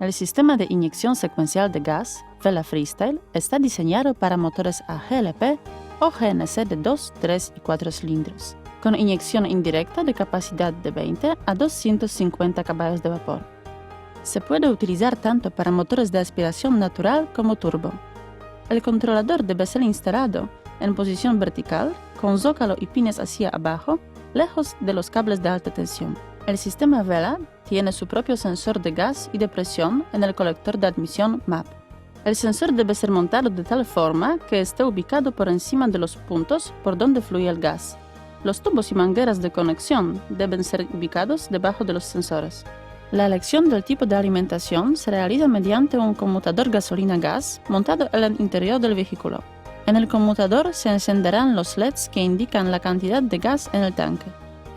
El sistema de inyección secuencial de gas, Vela Freestyle, está diseñado para motores a GLP o GNC de 2, 3 y 4 cilindros, con inyección indirecta de capacidad de 20 a 250 caballos de vapor. Se puede utilizar tanto para motores de aspiración natural como turbo. El controlador debe ser instalado en posición vertical, con zócalo y pines hacia abajo, lejos de los cables de alta tensión. El sistema Vela tiene su propio sensor de gas y de presión en el colector de admisión MAP. El sensor debe ser montado de tal forma que esté ubicado por encima de los puntos por donde fluye el gas. Los tubos y mangueras de conexión deben ser ubicados debajo de los sensores. La elección del tipo de alimentación se realiza mediante un conmutador gasolina-gas montado en el interior del vehículo. En el conmutador se encenderán los LEDs que indican la cantidad de gas en el tanque.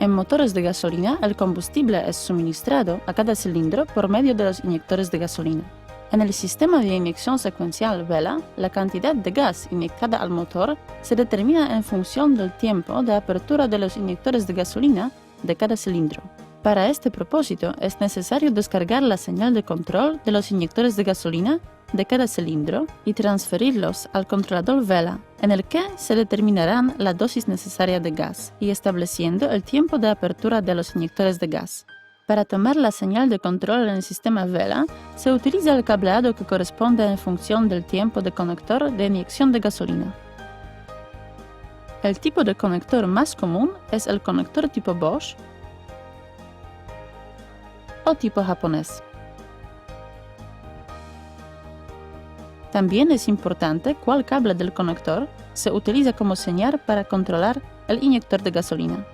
En motores de gasolina, el combustible es suministrado a cada cilindro por medio de los inyectores de gasolina. En el sistema de inyección secuencial Vela, la cantidad de gas inyectada al motor se determina en función del tiempo de apertura de los inyectores de gasolina de cada cilindro. Para este propósito, es necesario descargar la señal de control de los inyectores de gasolina de cada cilindro y transferirlos al controlador Vela, en el que se determinarán la dosis necesaria de gas y estableciendo el tiempo de apertura de los inyectores de gas. Para tomar la señal de control en el sistema Vela, se utiliza el cableado que corresponde en función del tiempo de conector de inyección de gasolina. El tipo de conector más común es el conector tipo Bosch o tipo japonés. También es importante cuál cable del conector se utiliza como señal para controlar el inyector de gasolina.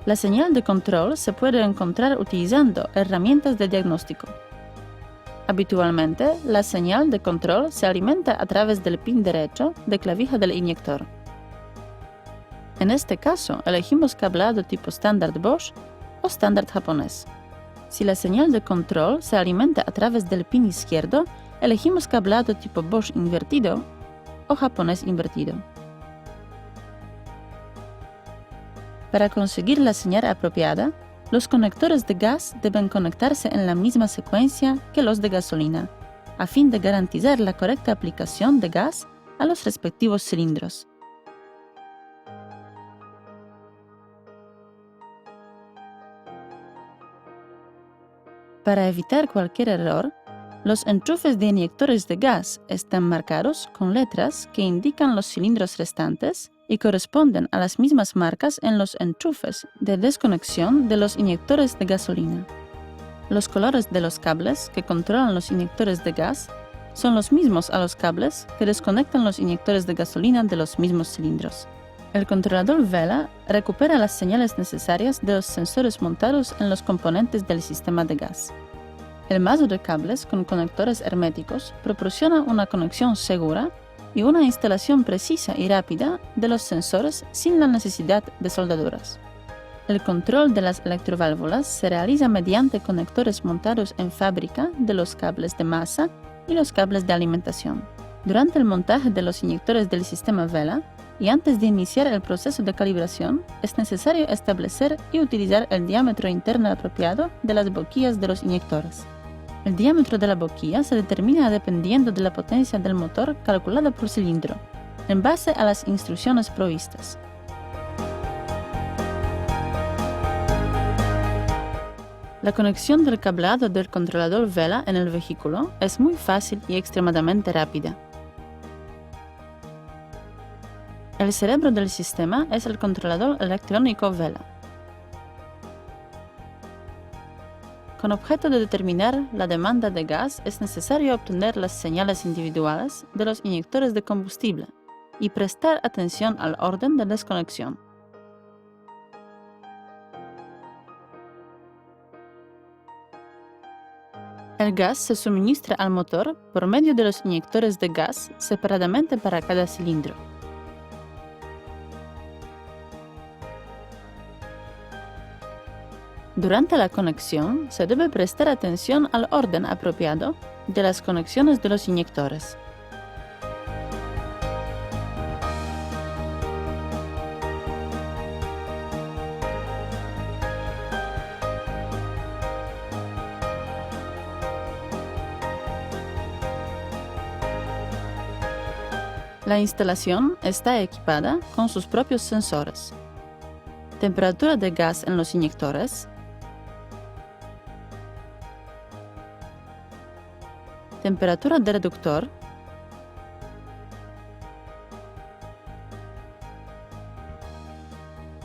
La señal de control se puede encontrar utilizando herramientas de diagnóstico. Habitualmente, la señal de control se alimenta a través del pin derecho de clavija del inyector. En este caso, elegimos cableado tipo estándar Bosch o estándar japonés. Si la señal de control se alimenta a través del pin izquierdo, elegimos cableado tipo Bosch invertido o japonés invertido. Para conseguir la señal apropiada, los conectores de gas deben conectarse en la misma secuencia que los de gasolina, a fin de garantizar la correcta aplicación de gas a los respectivos cilindros. Para evitar cualquier error, los enchufes de inyectores de gas están marcados con letras que indican los cilindros restantes y corresponden a las mismas marcas en los enchufes de desconexión de los inyectores de gasolina. Los colores de los cables que controlan los inyectores de gas son los mismos a los cables que desconectan los inyectores de gasolina de los mismos cilindros. El controlador Vela recupera las señales necesarias de los sensores montados en los componentes del sistema de gas. El mazo de cables con conectores herméticos proporciona una conexión segura y una instalación precisa y rápida de los sensores sin la necesidad de soldaduras. El control de las electroválvulas se realiza mediante conectores montados en fábrica de los cables de masa y los cables de alimentación. Durante el montaje de los inyectores del sistema Vela y antes de iniciar el proceso de calibración, es necesario establecer y utilizar el diámetro interno apropiado de las boquillas de los inyectores. El diámetro de la boquilla se determina dependiendo de la potencia del motor calculada por cilindro, en base a las instrucciones provistas. La conexión del cableado del controlador Vela en el vehículo es muy fácil y extremadamente rápida. El cerebro del sistema es el controlador electrónico Vela. Con objeto de determinar la demanda de gas, es necesario obtener las señales individuales de los inyectores de combustible y prestar atención al orden de desconexión. El gas se suministra al motor por medio de los inyectores de gas separadamente para cada cilindro. Durante la conexión, se debe prestar atención al orden apropiado de las conexiones de los inyectores. La instalación está equipada con sus propios sensores. Temperatura de gas en los inyectores, temperatura del reductor,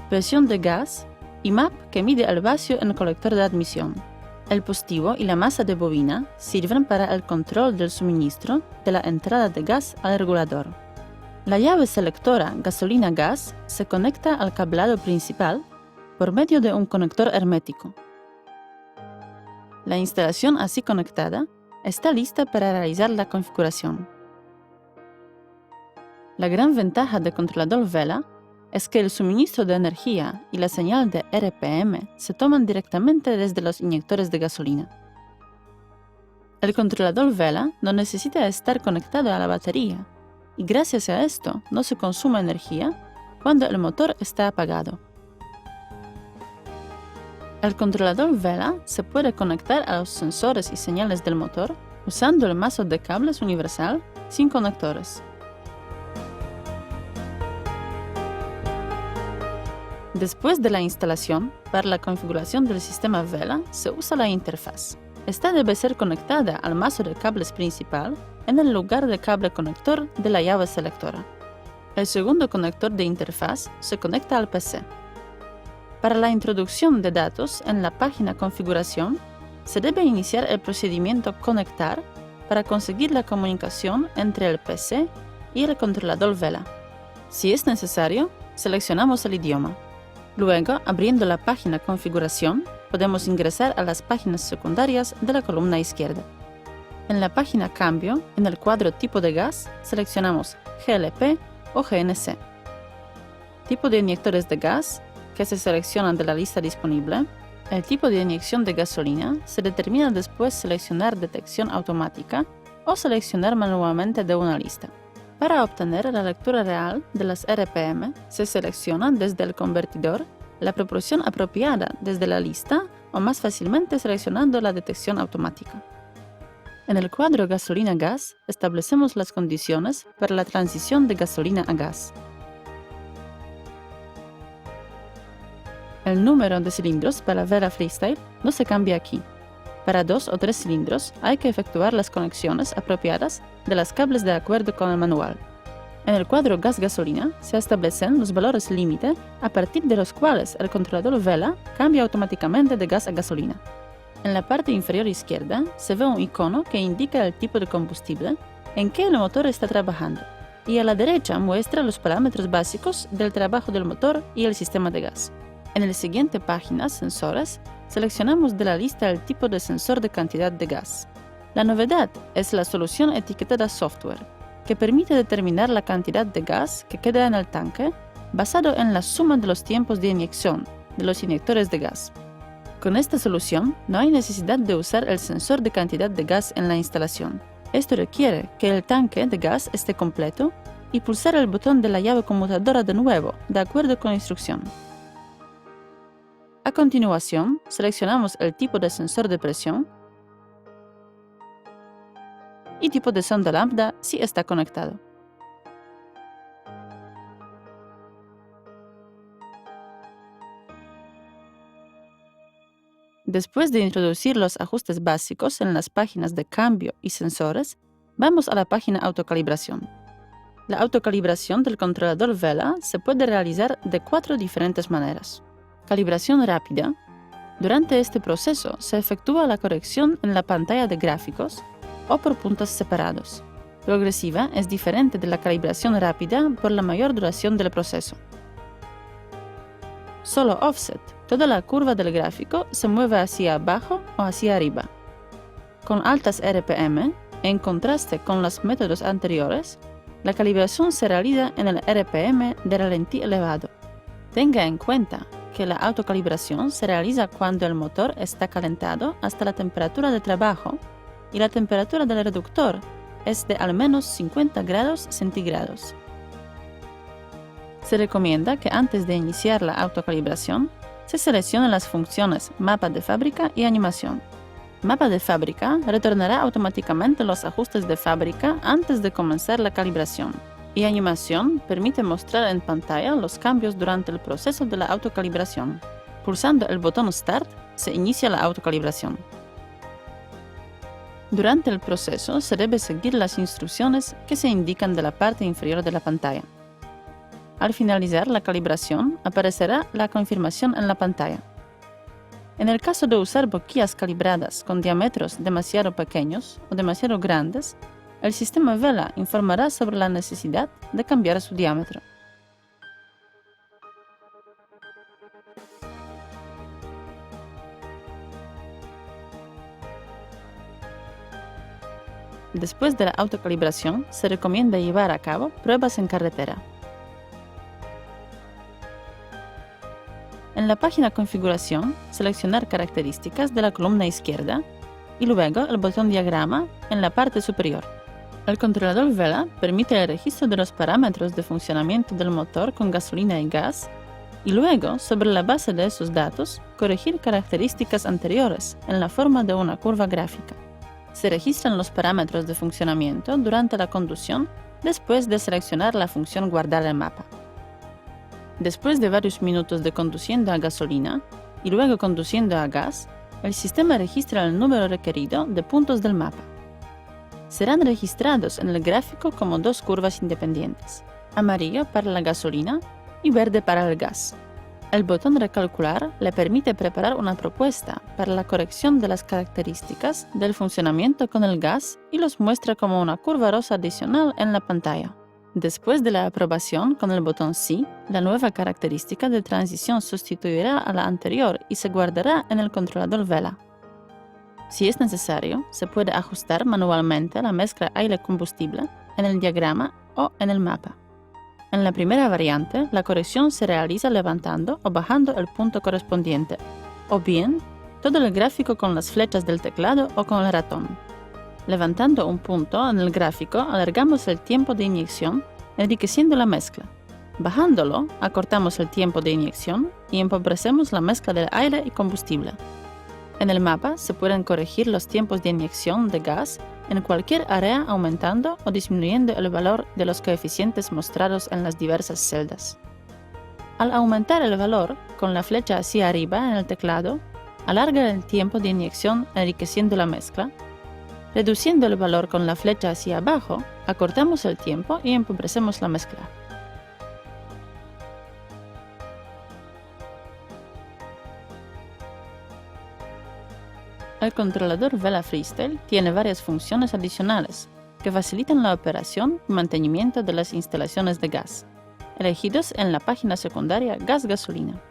presión de gas y MAP que mide el vacío en el colector de admisión. El positivo y la masa de bobina sirven para el control del suministro de la entrada de gas al regulador. La llave selectora gasolina-gas se conecta al cableado principal por medio de un conector hermético. La instalación así conectada está lista para realizar la configuración. La gran ventaja del controlador Vela es que el suministro de energía y la señal de RPM se toman directamente desde los inyectores de gasolina. El controlador Vela no necesita estar conectado a la batería, y gracias a esto no se consume energía cuando el motor está apagado. El controlador Vela se puede conectar a los sensores y señales del motor usando el mazo de cables universal sin conectores. Después de la instalación, para la configuración del sistema Vela se usa la interfaz. Esta debe ser conectada al mazo de cables principal en el lugar del cable conector de la llave selectora. El segundo conector de interfaz se conecta al PC. Para la introducción de datos en la página Configuración, se debe iniciar el procedimiento Conectar para conseguir la comunicación entre el PC y el controlador Vela. Si es necesario, seleccionamos el idioma. Luego, abriendo la página Configuración, podemos ingresar a las páginas secundarias de la columna izquierda. En la página Cambio, en el cuadro Tipo de gas, seleccionamos GLP o GNC. Tipo de inyectores de gas, que se seleccionan de la lista disponible. El tipo de inyección de gasolina se determina después seleccionar detección automática o seleccionar manualmente de una lista. Para obtener la lectura real de las RPM, se selecciona desde el convertidor la proporción apropiada desde la lista o más fácilmente seleccionando la detección automática. En el cuadro gasolina-gas establecemos las condiciones para la transición de gasolina a gas. El número de cilindros para Vela Freestyle no se cambia aquí. Para 2 o 3 cilindros hay que efectuar las conexiones apropiadas de los cables de acuerdo con el manual. En el cuadro gas-gasolina se establecen los valores límite a partir de los cuales el controlador Vela cambia automáticamente de gas a gasolina. En la parte inferior izquierda se ve un icono que indica el tipo de combustible en que el motor está trabajando, y a la derecha muestra los parámetros básicos del trabajo del motor y el sistema de gas. En la siguiente página, Sensores, seleccionamos de la lista el tipo de sensor de cantidad de gas. La novedad es la solución etiquetada Software, que permite determinar la cantidad de gas que queda en el tanque basado en la suma de los tiempos de inyección de los inyectores de gas. Con esta solución, no hay necesidad de usar el sensor de cantidad de gas en la instalación. Esto requiere que el tanque de gas esté completo y pulsar el botón de la llave conmutadora de nuevo, de acuerdo con la instrucción. A continuación, seleccionamos el tipo de sensor de presión y tipo de sonda lambda si está conectado. Después de introducir los ajustes básicos en las páginas de cambio y sensores, vamos a la página Autocalibración. La autocalibración del controlador Vela se puede realizar de 4 diferentes maneras. Calibración rápida. Durante este proceso se efectúa la corrección en la pantalla de gráficos o por puntos separados. Progresiva es diferente de la calibración rápida por la mayor duración del proceso. Solo offset. Toda la curva del gráfico se mueve hacia abajo o hacia arriba. Con altas RPM, en contraste con los métodos anteriores, la calibración se realiza en el RPM de ralentí elevado. Tenga en cuenta que la autocalibración se realiza cuando el motor está calentado hasta la temperatura de trabajo y la temperatura del reductor es de al menos 50 grados centígrados. Se recomienda que antes de iniciar la autocalibración, se seleccionen las funciones Mapa de fábrica y Animación. Mapa de fábrica retornará automáticamente los ajustes de fábrica antes de comenzar la calibración, y animación permite mostrar en pantalla los cambios durante el proceso de la autocalibración. Pulsando el botón Start, se inicia la autocalibración. Durante el proceso se debe seguir las instrucciones que se indican de la parte inferior de la pantalla. Al finalizar la calibración, aparecerá la confirmación en la pantalla. En el caso de usar boquillas calibradas con diámetros demasiado pequeños o demasiado grandes, el sistema Vela informará sobre la necesidad de cambiar su diámetro. Después de la autocalibración, se recomienda llevar a cabo pruebas en carretera. En la página Configuración, seleccionar Características de la columna izquierda y luego el botón Diagrama en la parte superior. El controlador Vela permite el registro de los parámetros de funcionamiento del motor con gasolina y gas y luego, sobre la base de esos datos, corregir características anteriores en la forma de una curva gráfica. Se registran los parámetros de funcionamiento durante la conducción después de seleccionar la función Guardar el mapa. Después de varios minutos de conduciendo a gasolina y luego conduciendo a gas, el sistema registra el número requerido de puntos del mapa. Serán registrados en el gráfico como dos curvas independientes, amarillo para la gasolina y verde para el gas. El botón Recalcular le permite preparar una propuesta para la corrección de las características del funcionamiento con el gas y los muestra como una curva rosa adicional en la pantalla. Después de la aprobación con el botón Sí, la nueva característica de transición sustituirá a la anterior y se guardará en el controlador Vela. Si es necesario, se puede ajustar manualmente la mezcla aire-combustible en el diagrama o en el mapa. En la primera variante, la corrección se realiza levantando o bajando el punto correspondiente, o bien todo el gráfico con las flechas del teclado o con el ratón. Levantando un punto en el gráfico, alargamos el tiempo de inyección, enriqueciendo la mezcla. Bajándolo, acortamos el tiempo de inyección y empobrecemos la mezcla del aire y combustible. En el mapa se pueden corregir los tiempos de inyección de gas en cualquier área aumentando o disminuyendo el valor de los coeficientes mostrados en las diversas celdas. Al aumentar el valor, con la flecha hacia arriba en el teclado, alarga el tiempo de inyección enriqueciendo la mezcla. Reduciendo el valor con la flecha hacia abajo, acortamos el tiempo y empobrecemos la mezcla. El controlador Vela Freestyle tiene varias funciones adicionales que facilitan la operación y mantenimiento de las instalaciones de gas, elegidos en la página secundaria Gas-Gasolina.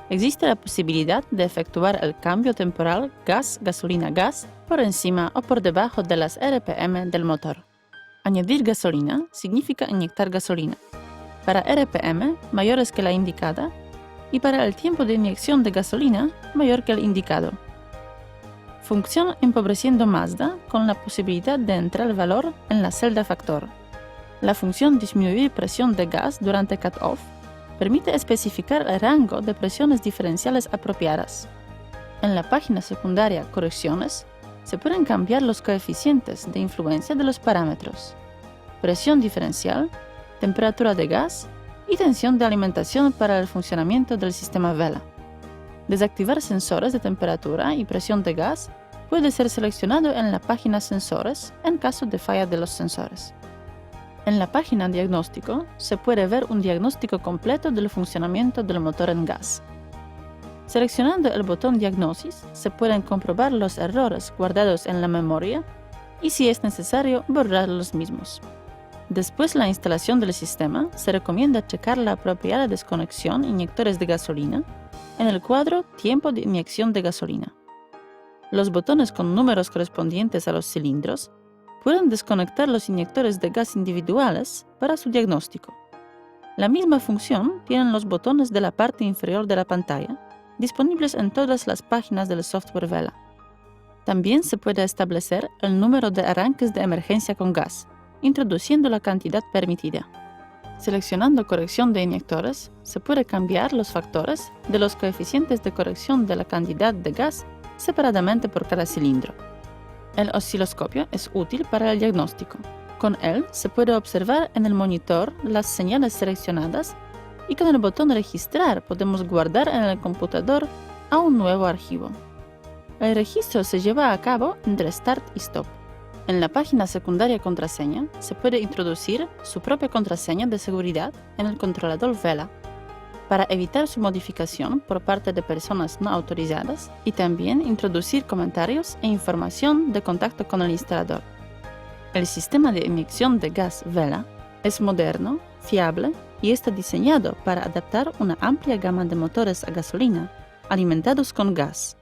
Existe la posibilidad de efectuar el cambio temporal gas-gasolina-gas por encima o por debajo de las RPM del motor. Añadir gasolina significa inyectar gasolina, para RPM mayores que la indicada y para el tiempo de inyección de gasolina mayor que el indicado. Función empobreciendo Mazda con la posibilidad de entrar el valor en la celda factor. La función disminuir presión de gas durante cut-off permite especificar el rango de presiones diferenciales apropiadas. En la página secundaria Correcciones se pueden cambiar los coeficientes de influencia de los parámetros: presión diferencial, temperatura de gas y tensión de alimentación para el funcionamiento del sistema Vela. Desactivar sensores de temperatura y presión de gas puede ser seleccionado en la página Sensores en caso de falla de los sensores. En la página Diagnóstico se puede ver un diagnóstico completo del funcionamiento del motor en gas. Seleccionando el botón Diagnosis se pueden comprobar los errores guardados en la memoria y, si es necesario, borrar los mismos. Después de la instalación del sistema, se recomienda checar la apropiada desconexión inyectores de gasolina en el cuadro Tiempo de inyección de gasolina. Los botones con números correspondientes a los cilindros pueden desconectar los inyectores de gas individuales para su diagnóstico. La misma función tienen los botones de la parte inferior de la pantalla, disponibles en todas las páginas del software Vela. También se puede establecer el número de arranques de emergencia con gas, introduciendo la cantidad permitida. Seleccionando corrección de inyectores, se puede cambiar los factores de los coeficientes de corrección de la cantidad de gas separadamente por cada cilindro. El osciloscopio es útil para el diagnóstico. Con él se puede observar en el monitor las señales seleccionadas y con el botón Registrar podemos guardar en el computador a un nuevo archivo. El registro se lleva a cabo entre Start y Stop. En la página secundaria contraseña se puede introducir su propia contraseña de seguridad en el controlador Vela para evitar su modificación por parte de personas no autorizadas y también introducir comentarios e información de contacto con el instalador. El sistema de inyección de gas Vela es moderno, fiable y está diseñado para adaptar una amplia gama de motores a gasolina alimentados con gas.